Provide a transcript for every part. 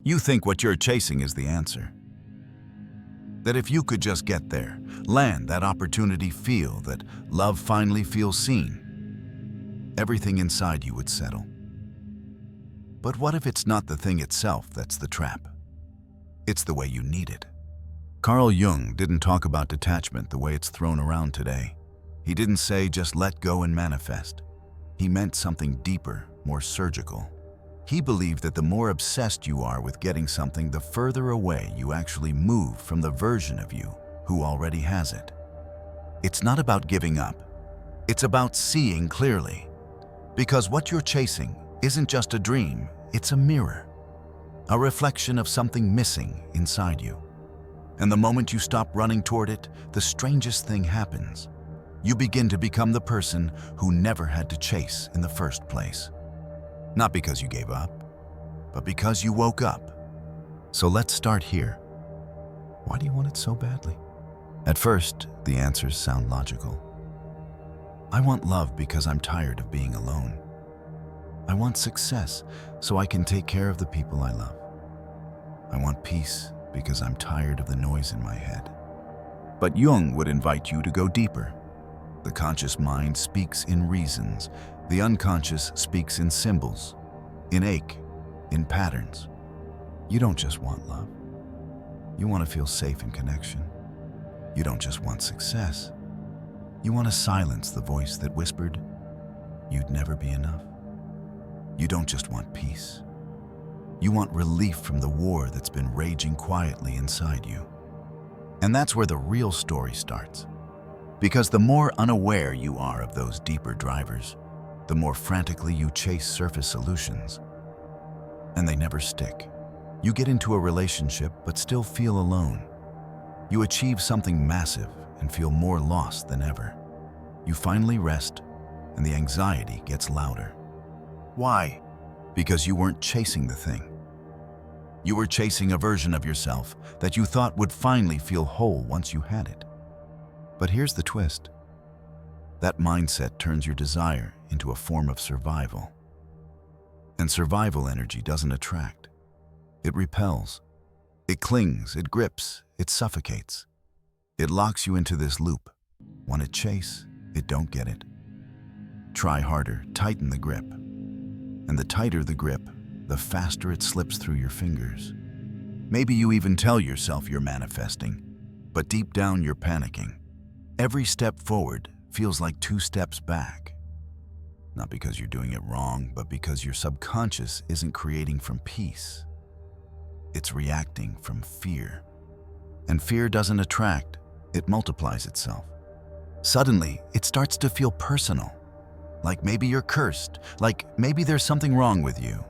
You think what you're chasing is the answer. That if you could just get there, land that opportunity, feel that love finally feels seen, everything inside you would settle. But what if it's not the thing itself that's the trap? It's the way you need it. Carl Jung didn't talk about detachment the way it's thrown around today. He didn't say just let go and manifest. He meant something deeper, more surgical. He believed that the more obsessed you are with getting something, the further away you actually move from the version of you who already has it. It's not about giving up. It's about seeing clearly. Because what you're chasing isn't just a dream, it's a mirror, a reflection of something missing inside you. And the moment you stop running toward it, the strangest thing happens. You begin to become the person who never had to chase in the first place. Not because you gave up, but because you woke up. So let's start here. Why do you want it so badly? At first, the answers sound logical. I want love because I'm tired of being alone. I want success so I can take care of the people I love. I want peace because I'm tired of the noise in my head. But Jung would invite you to go deeper. The conscious mind speaks in reasons. The unconscious speaks in symbols, in ache, in patterns. You don't just want love. You want to feel safe in connection. You don't just want success. You want to silence the voice that whispered, you'd never be enough. You don't just want peace. You want relief from the war that's been raging quietly inside you. And that's where the real story starts. Because the more unaware you are of those deeper drivers, the more frantically you chase surface solutions. And they never stick. You get into a relationship but still feel alone. You achieve something massive and feel more lost than ever. You finally rest, and the anxiety gets louder. Why? Because you weren't chasing the thing. You were chasing a version of yourself that you thought would finally feel whole once you had it. But here's the twist. That mindset turns your desire into a form of survival. And survival energy doesn't attract. It repels. It clings, it grips, it suffocates. It locks you into this loop. Want to chase, it don't get it. Try harder, tighten the grip. And the tighter the grip, the faster it slips through your fingers. Maybe you even tell yourself you're manifesting, but deep down you're panicking. Every step forward feels like 2 steps back. Not because you're doing it wrong, but because your subconscious isn't creating from peace. It's reacting from fear. And fear doesn't attract, it multiplies itself. Suddenly, it starts to feel personal. Like maybe you're cursed, like maybe there's something wrong with you.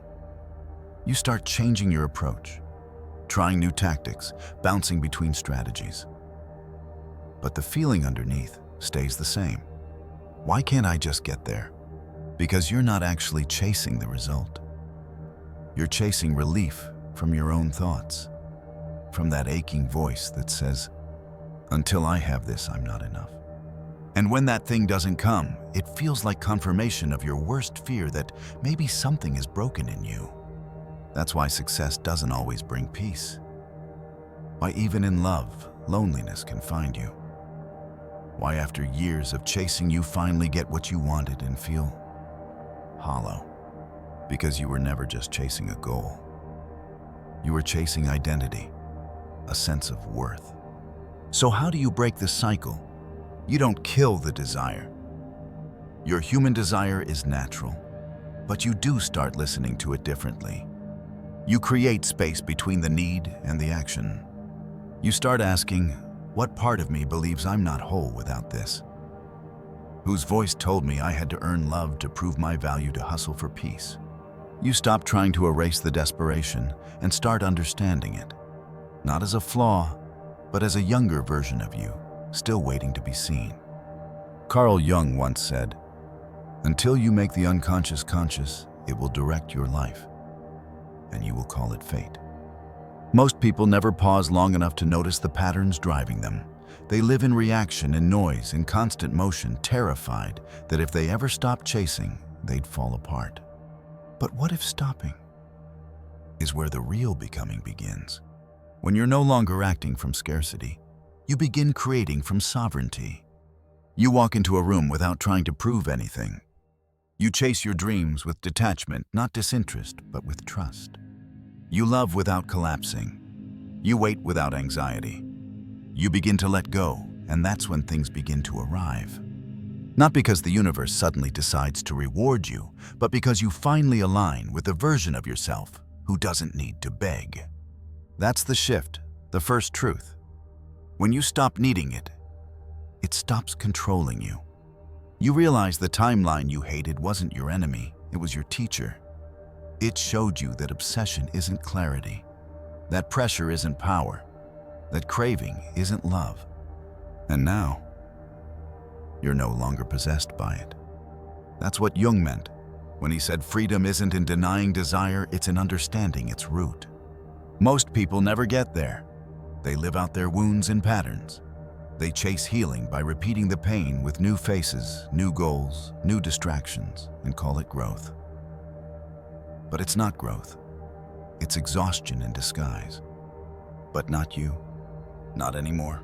You start changing your approach, trying new tactics, bouncing between strategies. But the feeling underneath stays the same. Why can't I just get there? Because you're not actually chasing the result. You're chasing relief from your own thoughts, from that aching voice that says, until I have this, I'm not enough. And when that thing doesn't come, it feels like confirmation of your worst fear that maybe something is broken in you. That's why success doesn't always bring peace. Why even in love, loneliness can find you. Why after years of chasing you finally get what you wanted and feel hollow. Because you were never just chasing a goal. You were chasing identity, a sense of worth. So how do you break this cycle? You don't kill the desire. Your human desire is natural, but you do start listening to it differently. You create space between the need and the action. You start asking, what part of me believes I'm not whole without this? Whose voice told me I had to earn love to prove my value to hustle for peace? You stop trying to erase the desperation and start understanding it, not as a flaw, but as a younger version of you, still waiting to be seen. Carl Jung once said, until you make the unconscious conscious, it will direct your life, and you will call it fate. Most people never pause long enough to notice the patterns driving them. They live in reaction and noise, in constant motion, terrified that if they ever stopped chasing, they'd fall apart. But what if stopping? is where the real becoming begins. When you're no longer acting from scarcity, you begin creating from sovereignty. You walk into a room without trying to prove anything. You chase your dreams with detachment, not disinterest, but with trust. You love without collapsing. You wait without anxiety. You begin to let go, and that's when things begin to arrive. Not because the universe suddenly decides to reward you, but because you finally align with a version of yourself who doesn't need to beg. That's the shift, the first truth. When you stop needing it, it stops controlling you. You realize the timeline you hated wasn't your enemy, it was your teacher. It showed you that obsession isn't clarity, that pressure isn't power, that craving isn't love. And now, you're no longer possessed by it. That's what Jung meant when he said freedom isn't in denying desire, it's in understanding its root. Most people never get there. They live out their wounds in patterns. They chase healing by repeating the pain with new faces, new goals, new distractions, and call it growth. But it's not growth. It's exhaustion in disguise. But not you. Not anymore.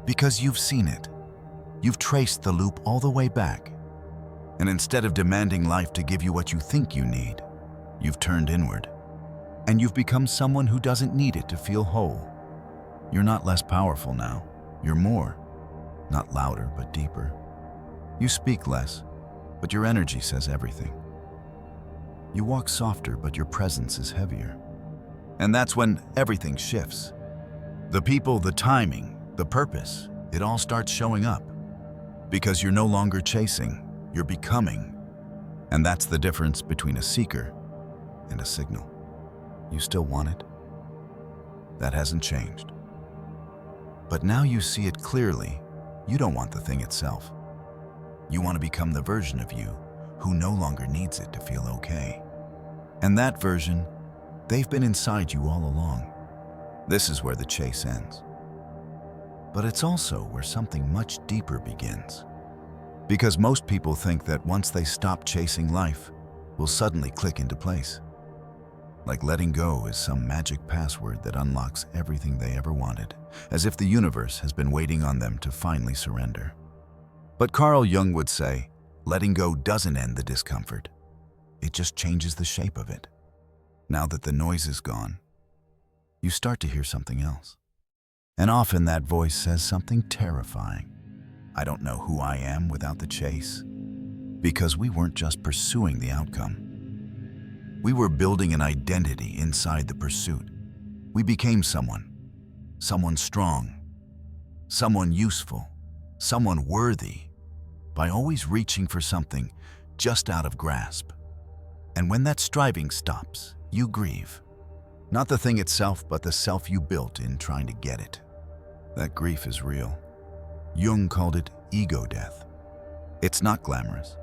Because you've seen it. You've traced the loop all the way back. And instead of demanding life to give you what you think you need, you've turned inward. And you've become someone who doesn't need it to feel whole. You're not less powerful now. You're more. Not louder, but deeper. You speak less, but your energy says everything. You walk softer, but your presence is heavier. And that's when everything shifts. The people, the timing, the purpose, it all starts showing up. Because you're no longer chasing, you're becoming. And that's the difference between a seeker and a signal. You still want it? That hasn't changed. But now you see it clearly. You don't want the thing itself. You want to become the version of you who no longer needs it to feel okay. And that version, they've been inside you all along. This is where the chase ends. But it's also where something much deeper begins. Because most people think that once they stop chasing life, will suddenly click into place. Like letting go is some magic password that unlocks everything they ever wanted, as if the universe has been waiting on them to finally surrender. But Carl Jung would say, letting go doesn't end the discomfort. It just changes the shape of it. Now that the noise is gone, you start to hear something else. And often that voice says something terrifying. I don't know who I am without the chase. Because we weren't just pursuing the outcome. We were building an identity inside the pursuit. We became someone strong, someone useful, someone worthy, by always reaching for something just out of grasp. And when that striving stops, you grieve. Not the thing itself, but the self you built in trying to get it. That grief is real. Jung called it ego death. It's not glamorous.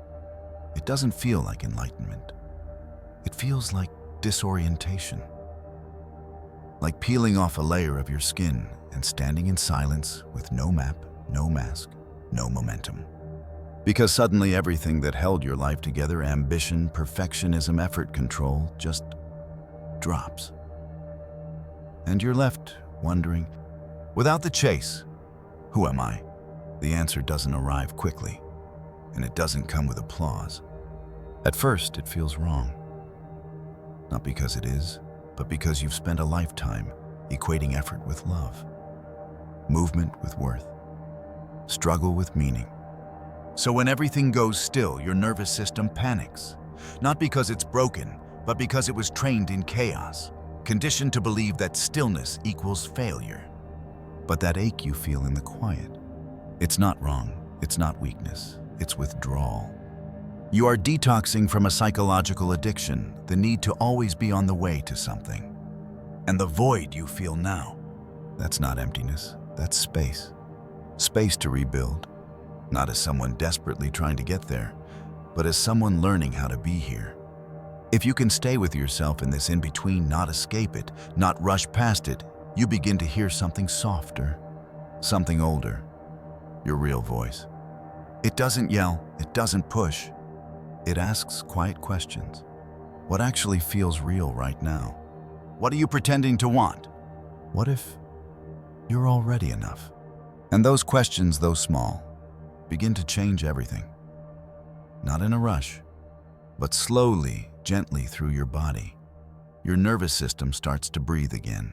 It doesn't feel like enlightenment. It feels like disorientation. Like peeling off a layer of your skin and standing in silence with no map, no mask, no momentum. Because suddenly everything that held your life together, ambition, perfectionism, effort, control, just drops. And you're left wondering, without the chase, who am I? The answer doesn't arrive quickly, and it doesn't come with applause. At first, it feels wrong. Not because it is, but because you've spent a lifetime equating effort with love, movement with worth, struggle with meaning. So when everything goes still, your nervous system panics, not because it's broken, but because it was trained in chaos, conditioned to believe that stillness equals failure. But that ache you feel in the quiet, it's not wrong, it's not weakness, it's withdrawal. You are detoxing from a psychological addiction, the need to always be on the way to something. And the void you feel now, that's not emptiness, that's space. Space to rebuild, not as someone desperately trying to get there, but as someone learning how to be here. If you can stay with yourself in this in-between, not escape it, not rush past it, you begin to hear something softer, something older, your real voice. It doesn't yell, it doesn't push. It asks quiet questions. What actually feels real right now? What are you pretending to want? What if you're already enough? And those questions, though small, begin to change everything. Not in a rush, but slowly, gently through your body. Your nervous system starts to breathe again.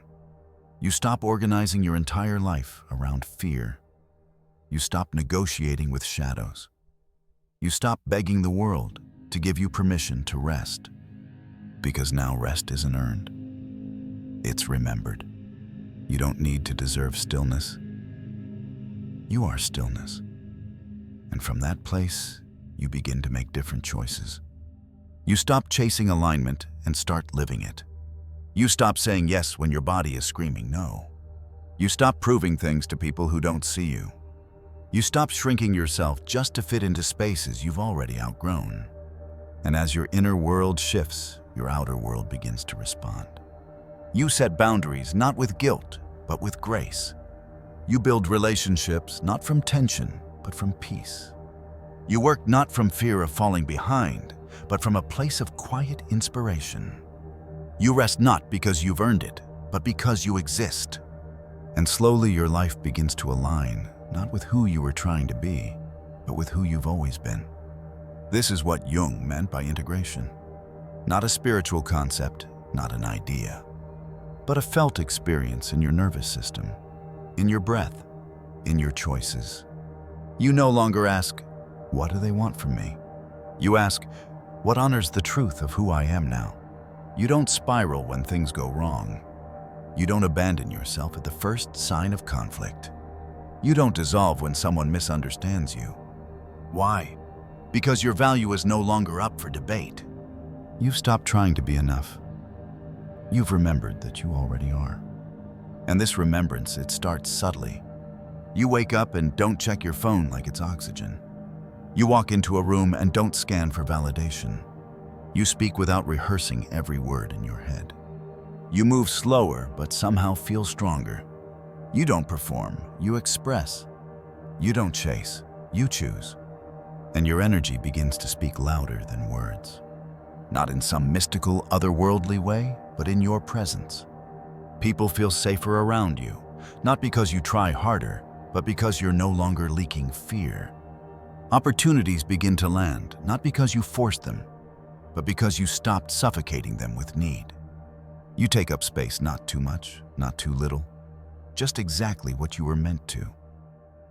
You stop organizing your entire life around fear. You stop negotiating with shadows. You stop begging the world to give you permission to rest. Because now rest isn't earned. It's remembered. You don't need to deserve stillness. You are stillness. And from that place, you begin to make different choices. You stop chasing alignment and start living it. You stop saying yes when your body is screaming no. You stop proving things to people who don't see you. You stop shrinking yourself just to fit into spaces you've already outgrown. And as your inner world shifts, your outer world begins to respond. You set boundaries not with guilt, but with grace. You build relationships not from tension, but from peace. You work not from fear of falling behind, but from a place of quiet inspiration. You rest not because you've earned it, but because you exist. And slowly your life begins to align, not with who you were trying to be, but with who you've always been. This is what Jung meant by integration. Not a spiritual concept, not an idea, but a felt experience in your nervous system, in your breath, in your choices. You no longer ask, what do they want from me? You ask, what honors the truth of who I am now? You don't spiral when things go wrong. You don't abandon yourself at the first sign of conflict. You don't dissolve when someone misunderstands you. Why? Because your value is no longer up for debate. You've stopped trying to be enough. You've remembered that you already are. And this remembrance, it starts subtly. You wake up and don't check your phone like it's oxygen. You walk into a room and don't scan for validation. You speak without rehearsing every word in your head. You move slower, but somehow feel stronger. You don't perform, you express. You don't chase, you choose. And your energy begins to speak louder than words. Not in some mystical, otherworldly way, but in your presence. People feel safer around you, not because you try harder, but because you're no longer leaking fear. Opportunities begin to land, not because you forced them, but because you stopped suffocating them with need. You take up space not too much, not too little, just exactly what you were meant to.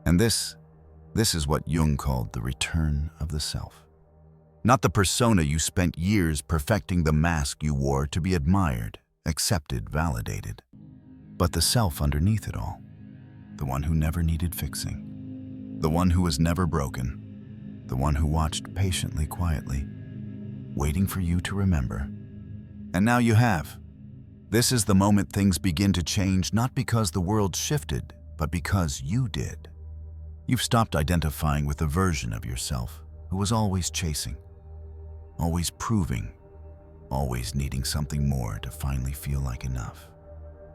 And this is what Jung called the return of the self. Not the persona you spent years perfecting the mask you wore to be admired, accepted, validated, but the self underneath it all. The one who never needed fixing. The one who was never broken. The one who watched patiently, quietly, waiting for you to remember. And now you have. This is the moment things begin to change, not because the world shifted, but because you did. You've stopped identifying with the version of yourself who was always chasing, always proving, always needing something more to finally feel like enough.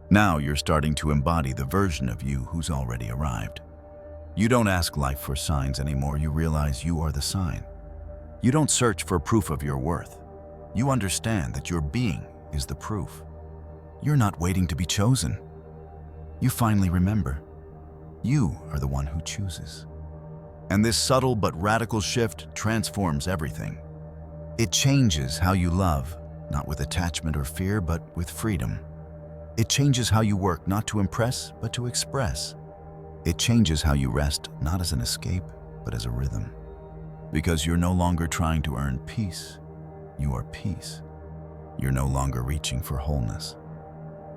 Now you're starting to embody the version of you who's already arrived. You don't ask life for signs anymore, you realize you are the sign. You don't search for proof of your worth. You understand that your being is the proof. You're not waiting to be chosen. You finally remember. You are the one who chooses. And this subtle but radical shift transforms everything. It changes how you love, not with attachment or fear, but with freedom. It changes how you work, not to impress, but to express. It changes how you rest, not as an escape, but as a rhythm. Because you're no longer trying to earn peace, you are peace. You're no longer reaching for wholeness.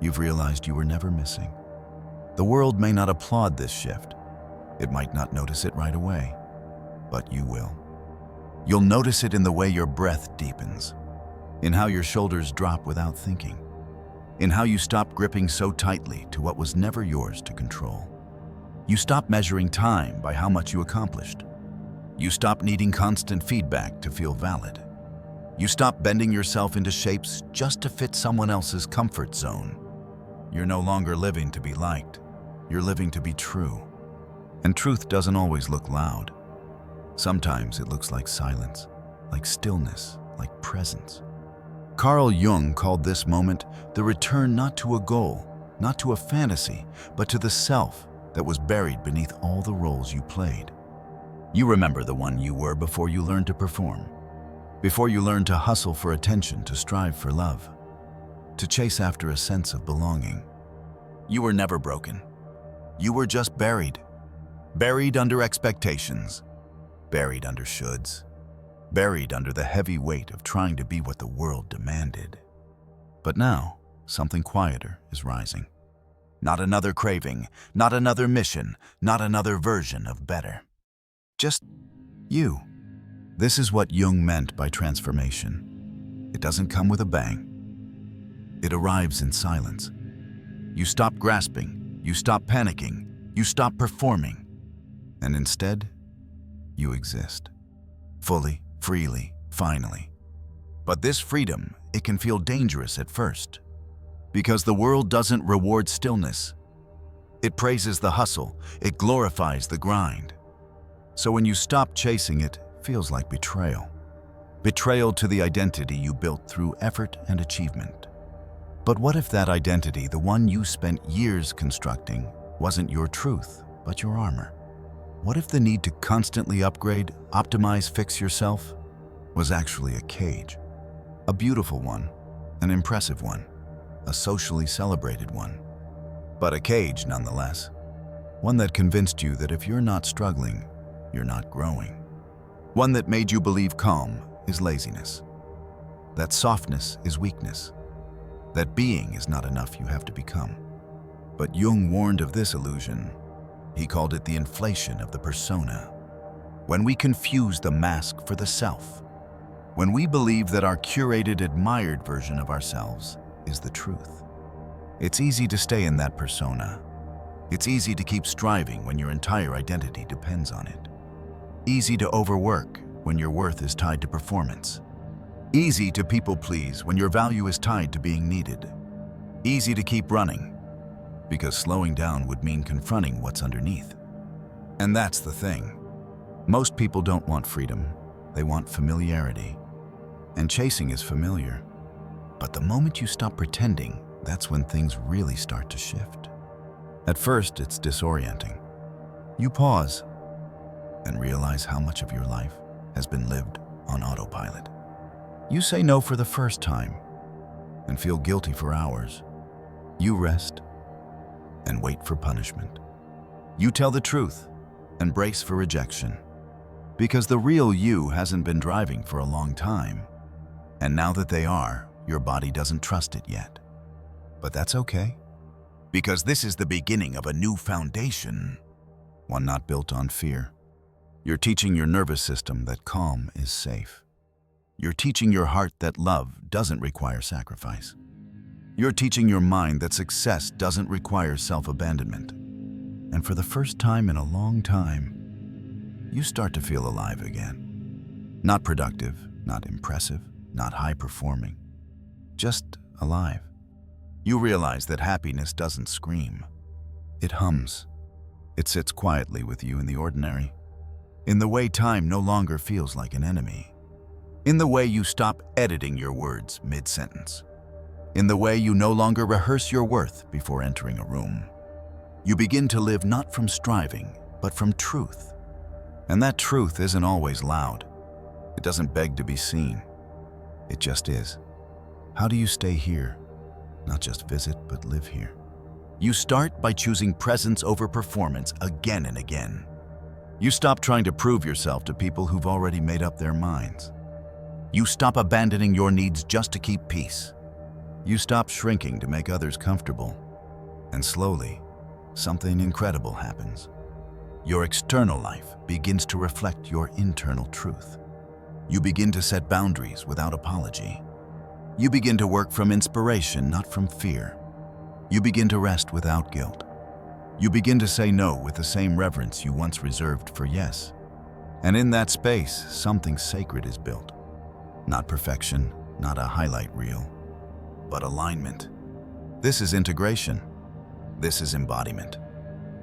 You've realized you were never missing. The world may not applaud this shift. It might not notice it right away, but you will. You'll notice it in the way your breath deepens, in how your shoulders drop without thinking, in how you stop gripping so tightly to what was never yours to control. You stop measuring time by how much you accomplished. You stop needing constant feedback to feel valid. You stop bending yourself into shapes just to fit someone else's comfort zone. You're no longer living to be liked. You're living to be true. And truth doesn't always look loud. Sometimes it looks like silence, like stillness, like presence. Carl Jung called this moment the return not to a goal, not to a fantasy, but to the self that was buried beneath all the roles you played. You remember the one you were before you learned to perform, before you learned to hustle for attention, to strive for love, to chase after a sense of belonging. You were never broken. You were just buried. Buried under expectations, buried under shoulds, buried under the heavy weight of trying to be what the world demanded. But now, something quieter is rising. Not another craving, not another mission, not another version of better. Just you. This is what Jung meant by transformation. It doesn't come with a bang. It arrives in silence. You stop grasping, you stop panicking, you stop performing, and instead, you exist. Fully, freely, finally. But this freedom, it can feel dangerous at first, because the world doesn't reward stillness. It praises the hustle, it glorifies the grind. So when you stop chasing it, feels like betrayal. Betrayal to the identity you built through effort and achievement. But what if that identity, the one you spent years constructing, wasn't your truth, but your armor? What if the need to constantly upgrade, optimize, fix yourself was actually a cage? A beautiful one, an impressive one, a socially celebrated one. But a cage nonetheless. One that convinced you that if you're not struggling, you're not growing. One that made you believe calm is laziness, that softness is weakness, that being is not enough, you have to become. But Jung warned of this illusion. He called it the inflation of the persona. When we confuse the mask for the self, when we believe that our curated, admired version of ourselves is the truth, it's easy to stay in that persona. It's easy to keep striving when your entire identity depends on it. Easy to overwork when your worth is tied to performance. Easy to people please when your value is tied to being needed. Easy to keep running, because slowing down would mean confronting what's underneath. And that's the thing. Most people don't want freedom, they want familiarity. And chasing is familiar. But the moment you stop pretending, that's when things really start to shift. At first, it's disorienting. You pause and realize how much of your life has been lived on autopilot. You say no for the first time and feel guilty for hours. You rest and wait for punishment. You tell the truth and brace for rejection, because the real you hasn't been driving for a long time. And now that they are, your body doesn't trust it yet. But that's okay, because this is the beginning of a new foundation, one not built on fear. You're teaching your nervous system that calm is safe. You're teaching your heart that love doesn't require sacrifice. You're teaching your mind that success doesn't require self-abandonment. And for the first time in a long time, you start to feel alive again. Not productive, not impressive, not high-performing, just alive. You realize that happiness doesn't scream. It hums. It sits quietly with you in the ordinary. In the way time no longer feels like an enemy. In the way you stop editing your words mid-sentence. In the way you no longer rehearse your worth before entering a room. You begin to live not from striving, but from truth. And that truth isn't always loud. It doesn't beg to be seen. It just is. How do you stay here? Not just visit, but live here. You start by choosing presence over performance again and again. You stop trying to prove yourself to people who've already made up their minds. You stop abandoning your needs just to keep peace. You stop shrinking to make others comfortable. And slowly, something incredible happens. Your external life begins to reflect your internal truth. You begin to set boundaries without apology. You begin to work from inspiration, not from fear. You begin to rest without guilt. You begin to say no with the same reverence you once reserved for yes. And in that space, something sacred is built. Not perfection, not a highlight reel, but alignment. This is integration. This is embodiment.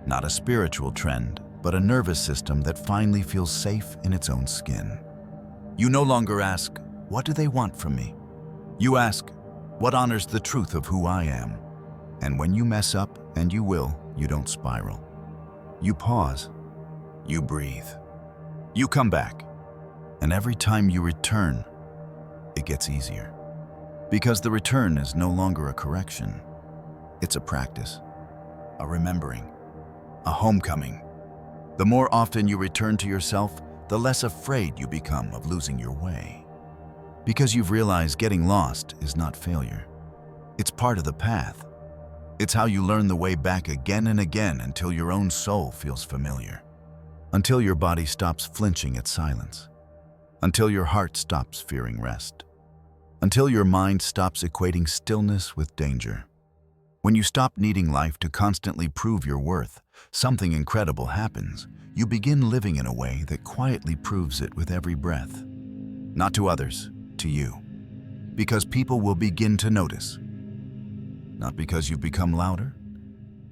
Not a spiritual trend, but a nervous system that finally feels safe in its own skin. You no longer ask, what do they want from me? You ask, what honors the truth of who I am? And when you mess up, and you will, you don't spiral. You pause. You breathe. You come back. And every time you return, it gets easier. Because the return is no longer a correction. It's a practice, a remembering, a homecoming. The more often you return to yourself, the less afraid you become of losing your way. Because you've realized getting lost is not failure. It's part of the path. It's how you learn the way back again and again until your own soul feels familiar. Until your body stops flinching at silence. Until your heart stops fearing rest. Until your mind stops equating stillness with danger. When you stop needing life to constantly prove your worth, something incredible happens. You begin living in a way that quietly proves it with every breath. Not to others, to you. Because people will begin to notice. Not because you've become louder,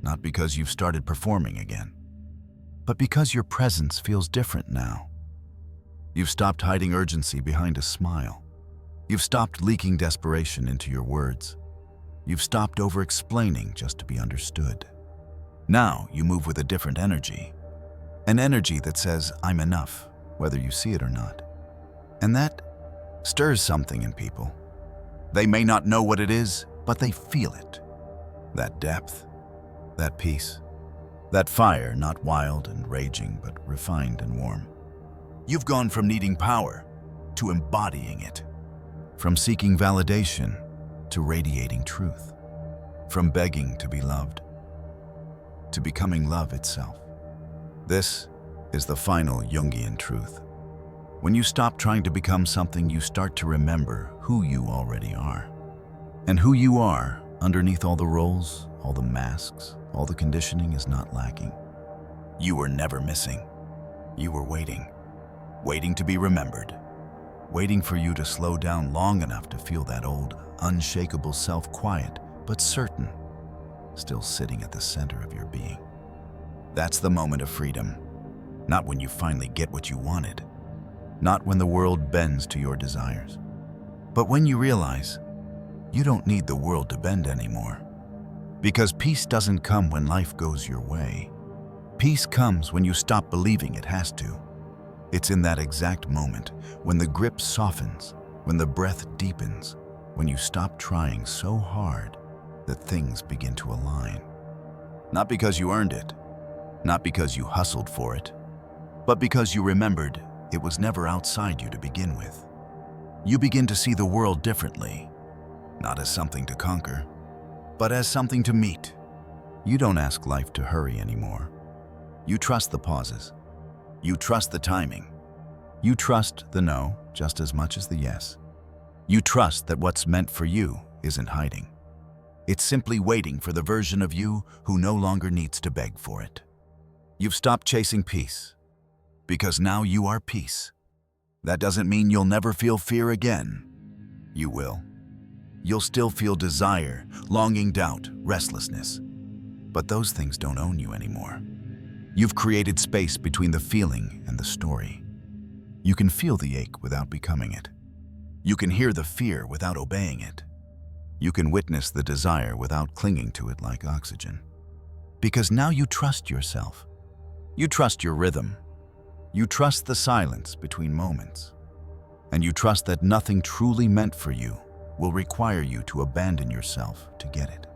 not because you've started performing again, but because your presence feels different now. You've stopped hiding urgency behind a smile. You've stopped leaking desperation into your words. You've stopped over-explaining just to be understood. Now you move with a different energy. An energy that says, I'm enough, whether you see it or not. And that stirs something in people. They may not know what it is, but they feel it. That depth, that peace, that fire not wild and raging, but refined and warm. You've gone from needing power to embodying it. From seeking validation to radiating truth. From begging to be loved to becoming love itself. This is the final Jungian truth. When you stop trying to become something, you start to remember who you already are. And who you are, underneath all the roles, all the masks, all the conditioning, is not lacking. You were never missing. You were waiting. Waiting to be remembered. Waiting for you to slow down long enough to feel that old, unshakable self quiet, but certain, still sitting at the center of your being. That's the moment of freedom. Not when you finally get what you wanted. Not when the world bends to your desires. But when you realize you don't need the world to bend anymore. Because peace doesn't come when life goes your way. Peace comes when you stop believing it has to. It's in that exact moment, when the grip softens, when the breath deepens, when you stop trying so hard that things begin to align. Not because you earned it, not because you hustled for it, but because you remembered it was never outside you to begin with. You begin to see the world differently, not as something to conquer, but as something to meet. You don't ask life to hurry anymore. You trust the pauses. You trust the timing. You trust the no just as much as the yes. You trust that what's meant for you isn't hiding. It's simply waiting for the version of you who no longer needs to beg for it. You've stopped chasing peace, because now you are peace. That doesn't mean you'll never feel fear again. You will. You'll still feel desire, longing, doubt, restlessness. But those things don't own you anymore. You've created space between the feeling and the story. You can feel the ache without becoming it. You can hear the fear without obeying it. You can witness the desire without clinging to it like oxygen. Because now you trust yourself. You trust your rhythm. You trust the silence between moments. And you trust that nothing truly meant for you will require you to abandon yourself to get it.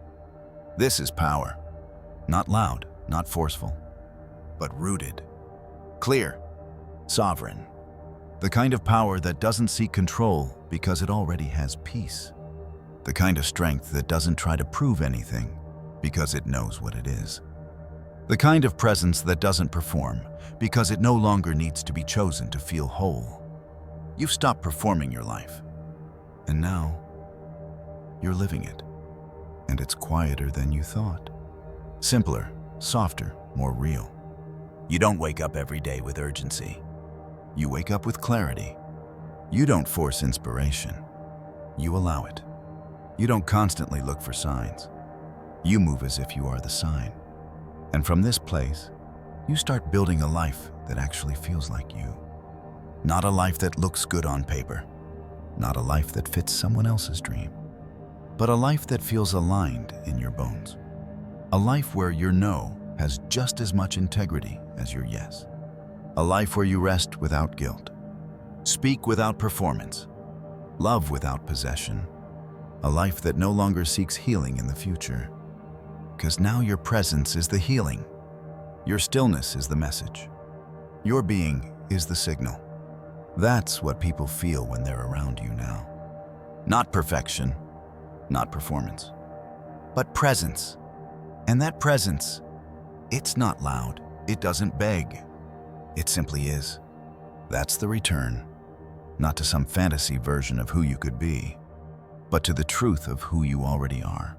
This is power. Not loud, not forceful, but rooted, clear, sovereign. The kind of power that doesn't seek control because it already has peace. The kind of strength that doesn't try to prove anything because it knows what it is. The kind of presence that doesn't perform because it no longer needs to be chosen to feel whole. You've stopped performing your life, and now you're living it. And it's quieter than you thought. Simpler, softer, more real. You don't wake up every day with urgency. You wake up with clarity. You don't force inspiration. You allow it. You don't constantly look for signs. You move as if you are the sign. And from this place, you start building a life that actually feels like you. Not a life that looks good on paper, Not a life that fits someone else's dream, but a life that feels aligned in your bones. A life where your no has just as much integrity as your yes. A life where you rest without guilt, speak without performance, love without possession. A life that no longer seeks healing in the future. Because now your presence is the healing. Your stillness is the message. Your being is the signal. That's what people feel when they're around you now. Not perfection, not performance, but presence. And that presence, it's not loud, it doesn't beg. It simply is. That's the return, not to some fantasy version of who you could be, but to the truth of who you already are.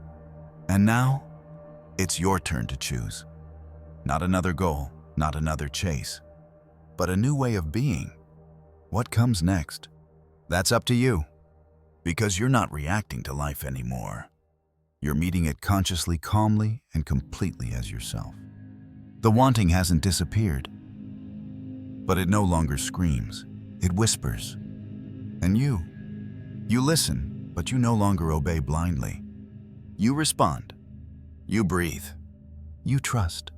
And now, it's your turn to choose. Not another goal, not another chase, but a new way of being. What comes next? That's up to you, because you're not reacting to life anymore. You're meeting it consciously, calmly, and completely as yourself. The wanting hasn't disappeared, but it no longer screams, it whispers. And you listen, but you no longer obey blindly. You respond, you breathe, you trust.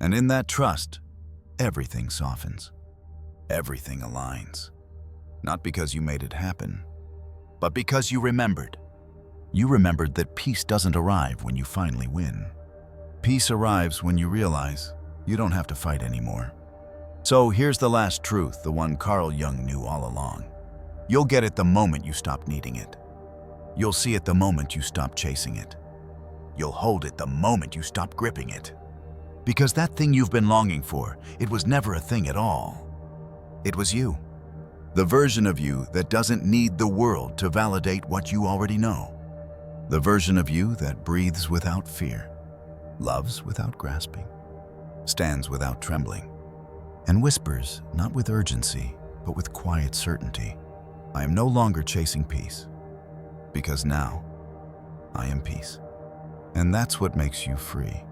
And in that trust, everything softens, everything aligns. Not because you made it happen, but because you remembered. You remembered that peace doesn't arrive when you finally win. Peace arrives when you realize you don't have to fight anymore. So here's the last truth, the one Carl Jung knew all along. You'll get it the moment you stop needing it. You'll see it the moment you stop chasing it. You'll hold it the moment you stop gripping it. Because that thing you've been longing for, it was never a thing at all. It was you. The version of you that doesn't need the world to validate what you already know. The version of you that breathes without fear, loves without grasping, stands without trembling, and whispers not with urgency, but with quiet certainty. I am no longer chasing peace, because now I am peace. And that's what makes you free.